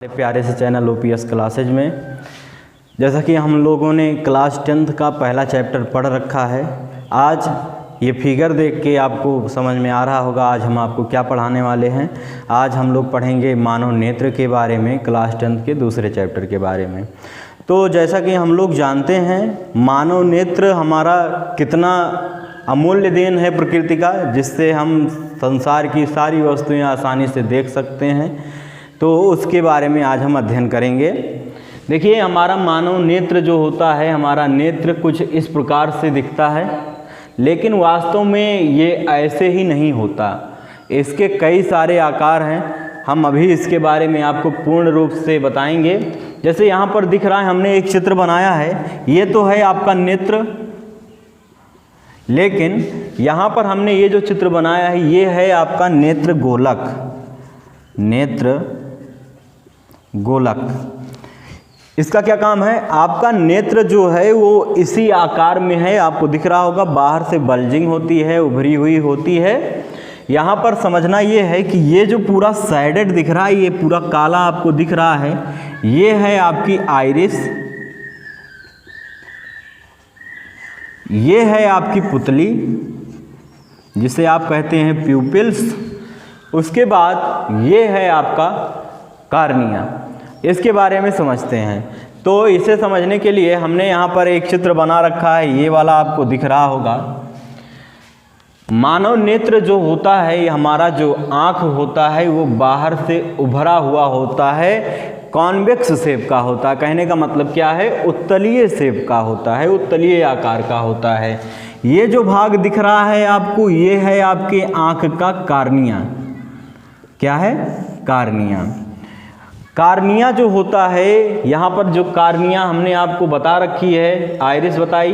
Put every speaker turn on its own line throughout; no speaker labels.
प्यारे से channel OPS classes में जैसा कि हम लोगों ने क्लास 10th का पहला चैप्टर पढ़ रखा है। आज ये फिगर देख के आपको समझ में आ रहा होगा आज हम आपको क्या पढ़ाने वाले हैं। आज हम लोग पढ़ेंगे मानव नेत्र के बारे में, क्लास 10th के दूसरे चैप्टर के बारे में। तो जैसा कि हम लोग जानते हैं मानव नेत्र हमारा कितना अमूल्य देन है प्रकृति का, जिससे हम संसार की सारी वस्तुएं आसानी से देख सकते हैं। तो उसके बारे में आज हम अध्ययन करेंगे। देखिए हमारा मानव नेत्र जो होता है, हमारा नेत्र कुछ इस प्रकार से दिखता है, लेकिन वास्तव में ये ऐसे ही नहीं होता। इसके कई सारे आकार हैं। हम अभी इसके बारे में आपको पूर्ण रूप से बताएंगे। जैसे यहाँ पर दिख रहा है, हमने एक चित्र बनाया है, ये तो है आपका नेत्र, लेकिन यहाँ पर हमने ये जो चित्र बनाया है ये है आपका नेत्र गोलक। नेत्र गोलक, इसका क्या काम है? आपका नेत्र जो है वो इसी आकार में है, आपको दिख रहा होगा, बाहर से बल्जिंग होती है, उभरी हुई होती है। यहाँ पर समझना ये है कि ये जो पूरा साइडेड दिख रहा है, ये पूरा काला आपको दिख रहा है, ये है आपकी आइरिस, ये है आपकी पुतली जिसे आप कहते हैं प्यूपिल्स। उसके बाद ये है आपका कार्निया। इसके बारे में समझते हैं। तो इसे समझने के लिए हमने यहाँ पर एक चित्र बना रखा है, ये वाला आपको दिख रहा होगा। मानव नेत्र जो होता है, हमारा जो आँख होता है वो बाहर से उभरा हुआ होता है, कॉन्वेक्स शेप का होता है। कहने का मतलब क्या है? उत्तलीय शेप का होता है, उत्तलीय आकार का होता है। ये जो भाग दिख रहा है आपको, ये है आपके आँख का कार्निया। क्या है? कार्निया। कार्निया जो होता है, यहाँ पर जो कार्निया हमने आपको बता रखी है, आइरिस बताई,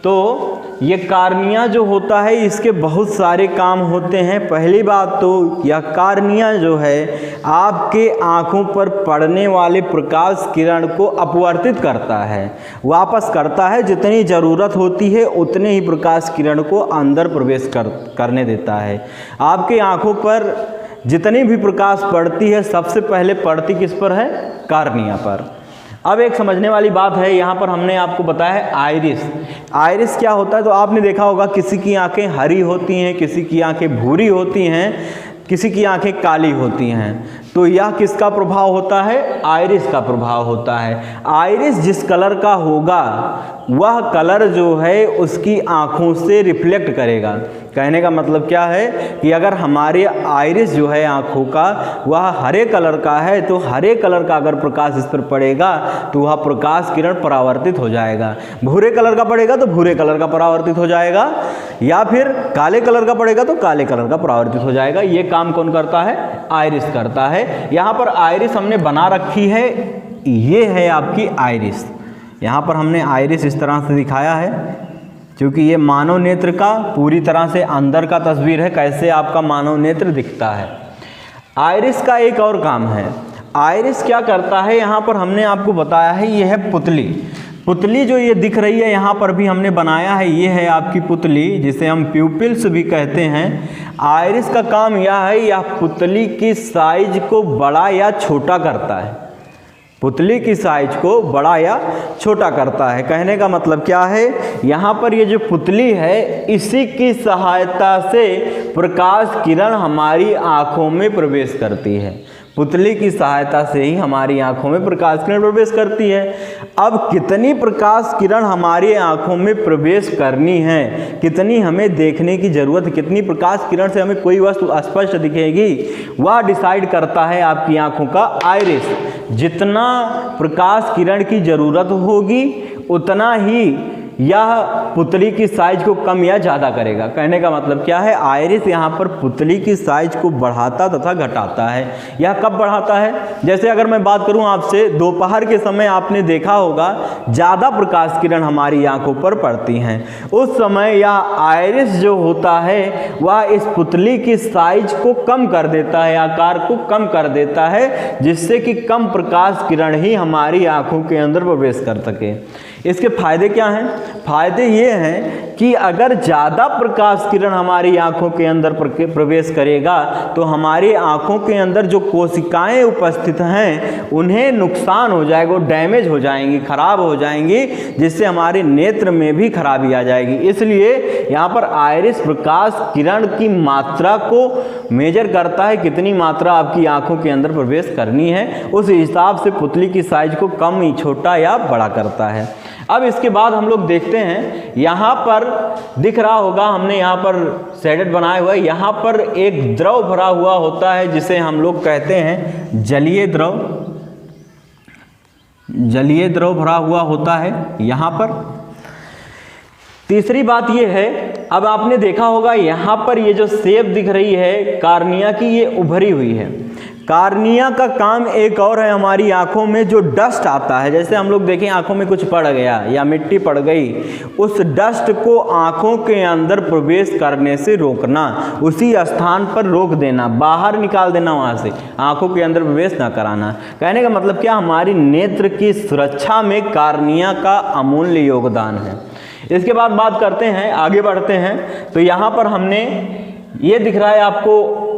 तो ये कार्निया जो होता है इसके बहुत सारे काम होते हैं। पहली बात तो यह कार्निया जो है आपके आँखों पर पड़ने वाले प्रकाश किरण को अपवर्तित करता है, वापस करता है। जितनी ज़रूरत होती है उतने ही प्रकाश किरण को अंदर प्रवेश करने देता है। आपके आँखों पर जितनी भी प्रकाश पड़ती है सबसे पहले पड़ती किस पर है? कार्निया पर। अब एक समझने वाली बात है, यहाँ पर हमने आपको बताया है आइरिस। आइरिस क्या होता है? तो आपने देखा होगा किसी की आंखें हरी होती हैं, किसी की आंखें भूरी होती हैं, किसी की आंखें काली होती हैं। तो यह किसका प्रभाव होता है? आइरिस का प्रभाव होता है। आइरिस जिस कलर का होगा वह कलर जो है उसकी आँखों से रिफ्लेक्ट करेगा। कहने का मतलब क्या है कि अगर हमारे आइरिस जो है आँखों का वह हरे कलर का है, तो हरे कलर का अगर प्रकाश इस पर पड़ेगा तो वह प्रकाश किरण परावर्तित हो जाएगा। भूरे कलर का पड़ेगा तो भूरे कलर का परावर्तित हो जाएगा, या फिर काले कलर का पड़ेगा तो काले कलर का परावर्तित हो जाएगा। ये काम कौन करता है? आइरिस करता है। यहाँ पर आइरिस हमने बना रखी है, ये है आपकी आइरिस। यहाँ पर हमने आइरिस इस तरह से दिखाया है, क्योंकि ये मानव नेत्र का पूरी तरह से अंदर का तस्वीर है, कैसे आपका मानव नेत्र दिखता है। आइरिस का एक और काम है। आइरिस क्या करता है? यहाँ पर हमने आपको बताया है, ये है पुतली। पुतली जो ये दिख रही है यहाँ पर भी हमने बनाया है, ये है आपकी पुतली जिसे हम प्यूपिल्स भी कहते हैं। आइरिस का काम यह है, यह पुतली की साइज को बड़ा या छोटा करता है। पुतली की साइज को बड़ा या छोटा करता है। कहने का मतलब क्या है? यहाँ पर ये जो पुतली है इसी की सहायता से प्रकाश किरण हमारी आँखों में प्रवेश करती है। पुतली की सहायता से ही हमारी आँखों में प्रकाश किरण प्रवेश करती है। अब कितनी प्रकाश किरण हमारी आँखों में प्रवेश करनी है, कितनी हमें देखने की ज़रूरत है, कितनी प्रकाश किरण से हमें कोई वस्तु स्पष्ट दिखेगी, वह डिसाइड करता है आपकी आँखों का आइरिस। जितना प्रकाश किरण की ज़रूरत होगी उतना ही यह पुतली की साइज को कम या ज़्यादा करेगा। कहने का मतलब क्या है? आइरिस यहाँ पर पुतली की साइज को बढ़ाता तथा घटाता है। यह कब बढ़ाता है? जैसे अगर मैं बात करूँ आपसे, दोपहर के समय आपने देखा होगा ज़्यादा प्रकाश किरण हमारी आंखों पर पड़ती हैं। उस समय यह आइरिस जो होता है वह इस पुतली की साइज को कम कर देता है, आकार को कम कर देता है, जिससे कि कम प्रकाश किरण ही हमारी आंखों के अंदर प्रवेश कर सके। इसके फायदे क्या हैं? फायदे ये हैं कि अगर ज़्यादा प्रकाश किरण हमारी आँखों के अंदर प्रवेश करेगा तो हमारी आँखों के अंदर जो कोशिकाएं उपस्थित हैं उन्हें नुकसान हो जाएगा, डैमेज हो जाएंगी, खराब हो जाएंगी, जिससे हमारे नेत्र में भी खराबी आ जाएगी। इसलिए यहाँ पर आइरिस प्रकाश किरण की मात्रा को मेजर करता है, कितनी मात्रा आपकी आँखों के अंदर प्रवेश करनी है, उस हिसाब से पुतली की साइज को कम, छोटा या बड़ा करता है। अब इसके बाद हम लोग देखते हैं, यहाँ पर दिख रहा होगा, हमने यहाँ पर शेडेड बनाया हुआ है, यहाँ पर एक द्रव भरा हुआ होता है जिसे हम लोग कहते हैं जलीय द्रव। जलीय द्रव भरा हुआ होता है यहाँ पर। तीसरी बात ये है, अब आपने देखा होगा यहाँ पर ये जो शेप दिख रही है कार्निया की, ये उभरी हुई है। कार्निया का काम एक और है, हमारी आंखों में जो डस्ट आता है, जैसे हम लोग देखें आंखों में कुछ पड़ गया या मिट्टी पड़ गई, उस डस्ट को आंखों के अंदर प्रवेश करने से रोकना, उसी स्थान पर रोक देना, बाहर निकाल देना, वहाँ से आंखों के अंदर प्रवेश ना कराना। कहने का मतलब क्या, हमारी नेत्र की सुरक्षा में कार्निया का अमूल्य योगदान है। इसके बाद बात करते हैं, आगे बढ़ते हैं, तो यहाँ पर हमने ये दिख रहा है आपको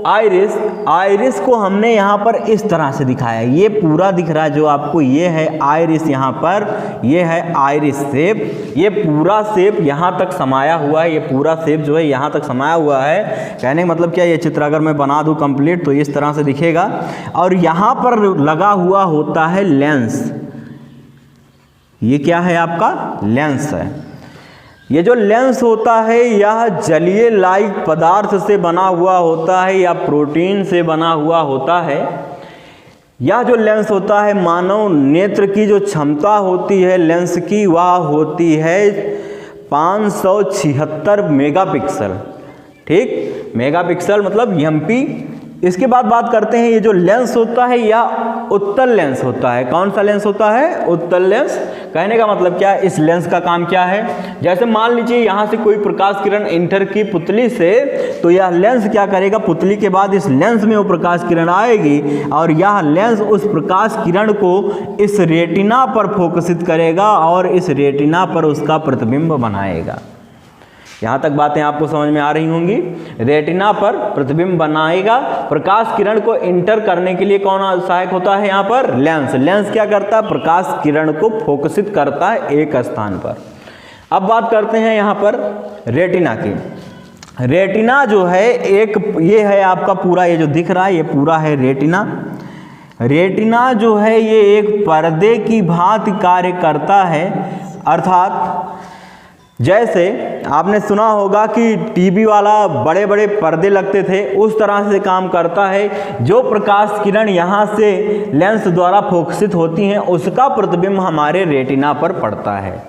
आइरिस। आइरिस को हमने यहाँ पर इस तरह से दिखाया, ये पूरा दिख रहा है जो आपको, ये है आइरिस, यहाँ पर ये है आइरिस शेप, ये पूरा शेप यहाँ तक समाया हुआ है, ये पूरा शेप जो है यहाँ तक समाया हुआ है। कहने का मतलब क्या, ये चित्र अगर मैं बना दूँ कंप्लीट तो इस तरह से दिखेगा। और यहाँ पर लगा हुआ होता है लेंस, ये क्या है आपका लेंस है। ये जो लेंस होता है यह जलीय लाइक पदार्थ से बना हुआ होता है या प्रोटीन से बना हुआ होता है। यह जो लेंस होता है, मानव नेत्र की जो क्षमता होती है लेंस की, वह होती है 576 मेगापिक्सल। ठीक, मेगापिक्सल मतलब MP। इसके बाद बात करते हैं, ये जो लेंस होता है यह उत्तल लेंस होता है। कौन सा लेंस होता है? उत्तल लेंस। कहने का मतलब क्या है, इस लेंस का काम क्या है, जैसे मान लीजिए यहाँ से कोई प्रकाश किरण इंटर की पुतली से, तो यह लेंस क्या करेगा, पुतली के बाद इस लेंस में वो प्रकाश किरण आएगी और यह लेंस उस प्रकाश किरण को इस रेटिना पर फोकसित करेगा और इस रेटिना पर उसका प्रतिबिंब बनाएगा। यहाँ तक बातें आपको समझ में आ रही होंगी। रेटिना पर प्रतिबिंब बनाएगा। प्रकाश किरण को इंटर करने के लिए कौन सहायक होता है, यहाँ पर लेंस। लेंस क्या करता है, प्रकाश किरण को फोकसित करता है एक स्थान पर। अब बात करते हैं यहाँ पर रेटिना की। रेटिना जो है एक, ये है आपका पूरा, ये जो दिख रहा है ये पूरा है रेटिना। रेटिना जो है ये एक पर्दे की भांति कार्य करता है, अर्थात जैसे आपने सुना होगा कि टीवी वाला बड़े बड़े पर्दे लगते थे, उस तरह से काम करता है। जो प्रकाश किरण यहाँ से लेंस द्वारा फोकसित होती हैं उसका प्रतिबिंब हमारे रेटिना पर पड़ता है।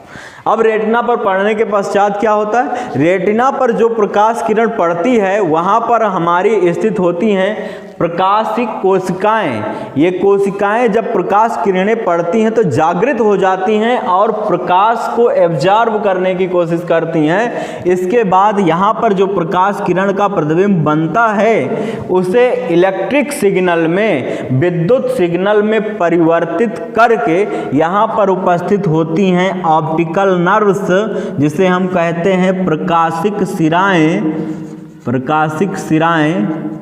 अब रेटिना पर पड़ने के पश्चात क्या होता है, रेटिना पर जो प्रकाश किरण पड़ती है वहाँ पर हमारी स्थित होती हैं प्रकाशिक कोशिकाएं। ये कोशिकाएं जब प्रकाश किरणें पड़ती हैं तो जागृत हो जाती हैं और प्रकाश को एब्जॉर्ब करने की कोशिश करती हैं। इसके बाद यहाँ पर जो प्रकाश किरण का प्रतिबिंब बनता है उसे इलेक्ट्रिक सिग्नल में, विद्युत सिग्नल में परिवर्तित करके यहाँ पर उपस्थित होती हैं ऑप्टिकल नर्व्स, जिसे हम कहते हैं प्रकाशिक सिराएं। प्रकाशिक सिराएं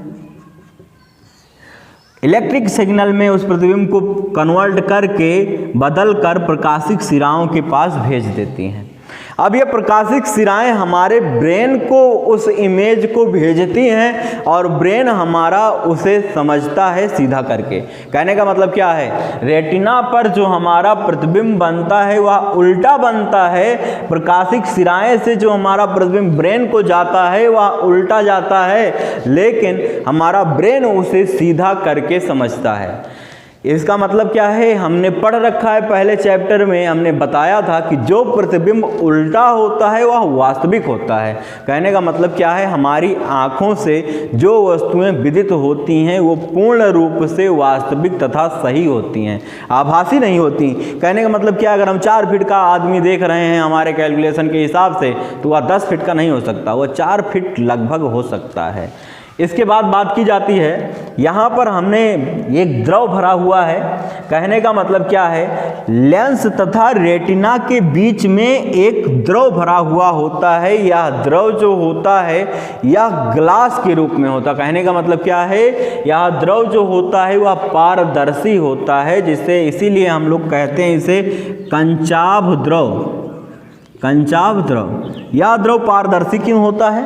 इलेक्ट्रिक सिग्नल में उस प्रतिबिंब को कन्वर्ट करके बदल कर प्रकाशिक सिराओं के पास भेज देती हैं। अब ये प्रकाशिक सिराएं हमारे ब्रेन को उस इमेज को भेजती हैं और ब्रेन हमारा उसे समझता है सीधा करके। कहने का मतलब क्या है, रेटिना पर जो हमारा प्रतिबिंब बनता है वह उल्टा बनता है। प्रकाशिक सिराएं से जो हमारा प्रतिबिंब ब्रेन को जाता है वह उल्टा जाता है, लेकिन हमारा ब्रेन उसे सीधा करके समझता है। इसका मतलब क्या है, हमने पढ़ रखा है पहले चैप्टर में, हमने बताया था कि जो प्रतिबिंब उल्टा होता है वह वास्तविक होता है। कहने का मतलब क्या है, हमारी आँखों से जो वस्तुएं विदित होती हैं वो पूर्ण रूप से वास्तविक तथा सही होती हैं, आभासी नहीं होती। कहने का मतलब क्या, अगर हम 4 फीट का आदमी देख रहे हैं हमारे कैलकुलेशन के हिसाब से, तो वह 10 फीट का नहीं हो सकता, वह 4 फीट लगभग हो सकता है। इसके बाद बात की जाती है, यहाँ पर हमने एक द्रव भरा हुआ है। कहने का मतलब क्या है, लेंस तथा रेटिना के बीच में एक द्रव भरा हुआ होता है। यह द्रव जो होता है यह ग्लास के रूप में होता है। कहने का मतलब क्या है, यह द्रव जो होता है वह पारदर्शी होता है, जिससे इसीलिए हम लोग कहते हैं इसे कंचाभ द्रव। कंचाभ द्रव। यह द्रव पारदर्शी क्यों होता है,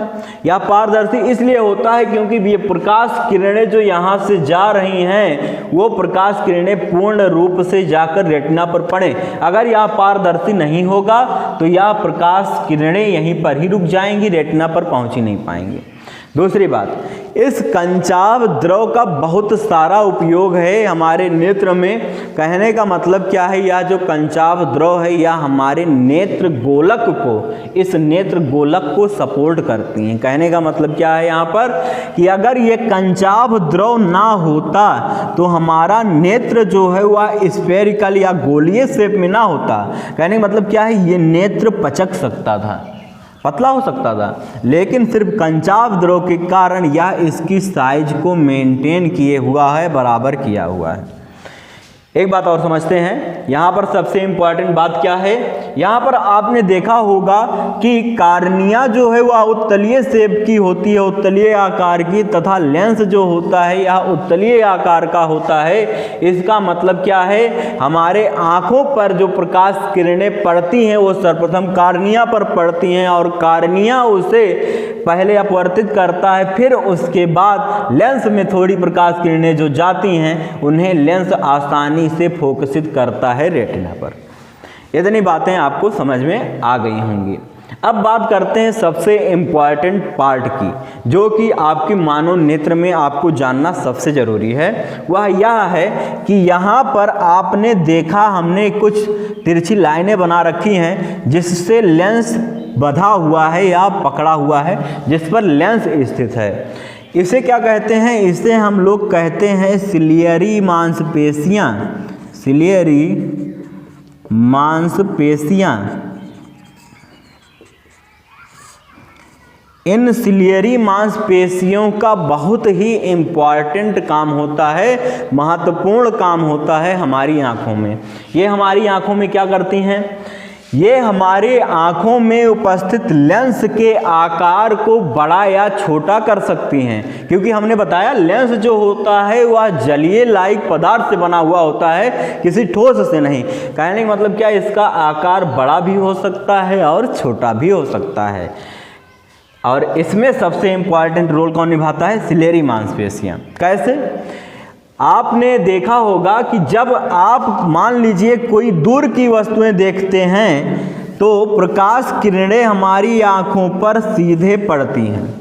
यह पारदर्शी इसलिए होता है क्योंकि ये प्रकाश किरणें जो यहाँ से जा रही हैं वो प्रकाश किरणें पूर्ण रूप से जाकर रेटिना पर पड़े। अगर यह पारदर्शी नहीं होगा तो यह प्रकाश किरणें यहीं पर ही रुक जाएंगी, रेटिना पर पहुँच ही नहीं पाएंगी। दूसरी बात, इस कंचाभ द्रव का बहुत सारा उपयोग है हमारे नेत्र में। कहने का मतलब क्या है, यह जो कंचाभ द्रव है यह हमारे नेत्र गोलक को, इस नेत्र गोलक को सपोर्ट करती हैं। कहने का मतलब क्या है यहाँ पर कि अगर ये कंचाभ द्रव ना होता तो हमारा नेत्र जो है वह स्फेरिकल या गोलीय शेप में ना होता। कहने का मतलब क्या है, ये नेत्र पचक सकता था, पतला हो सकता था, लेकिन सिर्फ कंचाभ द्रव के कारण यह इसकी साइज को मेंटेन किए हुआ है, बराबर किया हुआ है। एक बात और समझते हैं, यहाँ पर सबसे इम्पॉर्टेंट बात क्या है, यहाँ पर आपने देखा होगा कि कार्निया जो है वह उत्तलीय शेप की होती है, उत्तलीय आकार की, तथा लेंस जो होता है यह उत्तलीय आकार का होता है। इसका मतलब क्या है, हमारे आँखों पर जो प्रकाश किरणें पड़ती हैं वो सर्वप्रथम कार्निया पर पड़ती हैं और कार्निया उसे पहले अपवर्तित करता है, फिर उसके बाद लेंस में थोड़ी प्रकाश किरणें जो जाती हैं उन्हें लेंस आसानी से फोकसित करता है रेटिना पर। इतनी बातें आपको समझ में आ गई होंगी। अब बात करते हैं सबसे इम्पॉर्टेंट पार्ट की, जो कि आपकी मानव नेत्र में आपको जानना सबसे ज़रूरी है। वह यह है कि यहाँ पर आपने देखा हमने कुछ तिरछी लाइनें बना रखी हैं जिससे लेंस बंधा हुआ है या पकड़ा हुआ है, जिस पर लेंस स्थित है। इसे क्या कहते हैं, इसे हम लोग कहते हैं सिलियरी मांसपेशियाँ। सिलियरी मांसपेशियाँ। इन सिलियरी मांसपेशियों का बहुत ही इम्पॉर्टेंट काम होता है, महत्वपूर्ण काम होता है हमारी आँखों में। ये हमारी आँखों में क्या करती हैं, ये हमारे आँखों में उपस्थित लेंस के आकार को बड़ा या छोटा कर सकती हैं, क्योंकि हमने बताया लेंस जो होता है वह जलीय लाइक पदार्थ से बना हुआ होता है, किसी ठोस से नहीं। कहने का मतलब क्या, इसका आकार बड़ा भी हो सकता है और छोटा भी हो सकता है। और इसमें सबसे इम्पॉर्टेंट रोल कौन निभाता है, सिलियरी मांसपेशियाँ। कैसे, आपने देखा होगा कि जब आप मान लीजिए कोई दूर की वस्तुएं देखते हैं तो प्रकाश किरणें हमारी आँखों पर सीधे पड़ती हैं।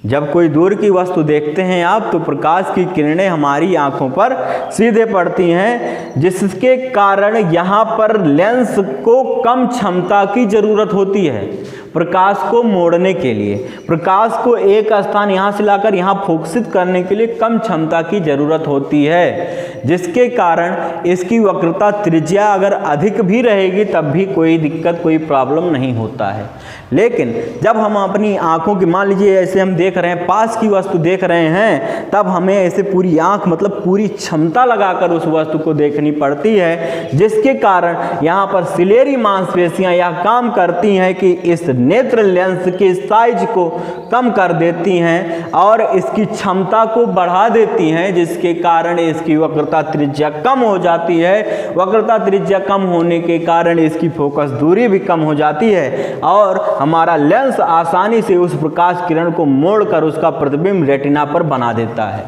जब कोई दूर की वस्तु देखते हैं आप तो प्रकाश की किरणें हमारी आँखों पर सीधे पड़ती हैं, जिसके कारण यहाँ पर लेंस को कम क्षमता की ज़रूरत होती है प्रकाश को मोड़ने के लिए। प्रकाश को एक स्थान यहाँ से लाकर यहाँ फोकसित करने के लिए कम क्षमता की ज़रूरत होती है, जिसके कारण इसकी वक्रता त्रिज्या अगर अधिक भी रहेगी तब भी कोई दिक्कत, कोई प्रॉब्लम नहीं होता है। लेकिन जब हम अपनी आँखों की, मान लीजिए ऐसे हम देख रहे हैं, पास की वस्तु देख रहे हैं, तब हमें ऐसे पूरी आँख मतलब पूरी क्षमता लगाकर उस वस्तु को देखनी पड़ती है, जिसके कारण यहाँ पर सिलियरी मांसपेशियाँ यह काम करती हैं कि इस नेत्र लेंस के साइज को कम कर देती हैं और इसकी क्षमता को बढ़ा देती हैं, जिसके कारण इसकी वक्रता त्रिज्या कम हो जाती है। वक्रता त्रिज्या कम होने के कारण इसकी फोकस दूरी भी कम हो जाती है और हमारा लेंस आसानी से उस प्रकाश किरण को मोड़कर उसका प्रतिबिंब रेटिना पर बना देता है।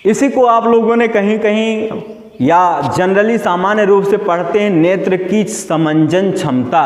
इसी को आप लोगों ने कहीं कहीं या जनरली सामान्य रूप से पढ़ते हैं, नेत्र की समंजन क्षमता।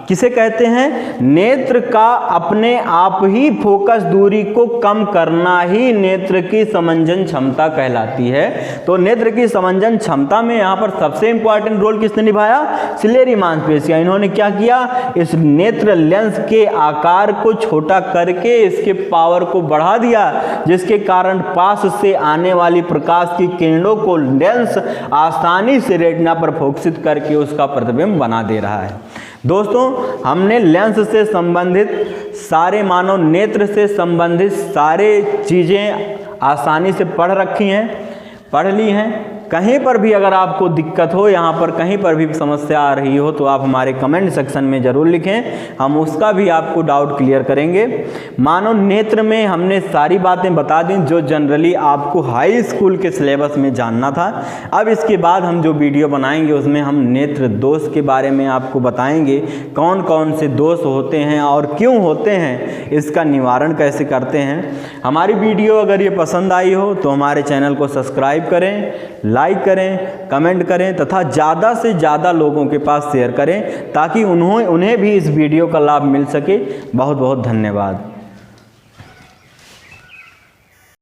किसे कहते हैं, नेत्र का अपने आप ही फोकस दूरी को कम करना ही नेत्र की समंजन क्षमता कहलाती है। तो नेत्र की समंजन क्षमता में यहाँ पर सबसे इंपॉर्टेंट रोल किसने निभाया, सिलियरी मांसपेशियाँ। इन्होंने क्या किया, इस नेत्र लेंस के आकार को छोटा करके इसके पावर को बढ़ा दिया, जिसके कारण पास से आने वाली प्रकाश की किरणों को लेंस आसानी से रेटिना पर फोकसित करके उसका प्रतिबिंब बना दे रहा है। दोस्तों हमने लेंस से संबंधित सारे मानव नेत्र से संबंधित सारे चीज़ें आसानी से पढ़ ली हैं। कहीं पर भी अगर आपको दिक्कत हो, यहाँ पर कहीं पर भी समस्या आ रही हो तो आप हमारे कमेंट सेक्शन में ज़रूर लिखें, हम उसका भी आपको डाउट क्लियर करेंगे। मानव नेत्र में हमने सारी बातें बता दी जो जनरली आपको हाई स्कूल के सिलेबस में जानना था। अब इसके बाद हम जो वीडियो बनाएंगे उसमें हम नेत्र दोष के बारे में आपको बताएंगे, कौन कौन से दोष होते हैं और क्यों होते हैं, इसका निवारण कैसे करते हैं। हमारी वीडियो अगर ये पसंद आई हो तो हमारे चैनल को सब्सक्राइब करें, लाइक करें, कमेंट करें तथा ज़्यादा से ज़्यादा लोगों के पास शेयर करें ताकि उन्हें भी इस वीडियो का लाभ मिल सके। बहुत बहुत धन्यवाद।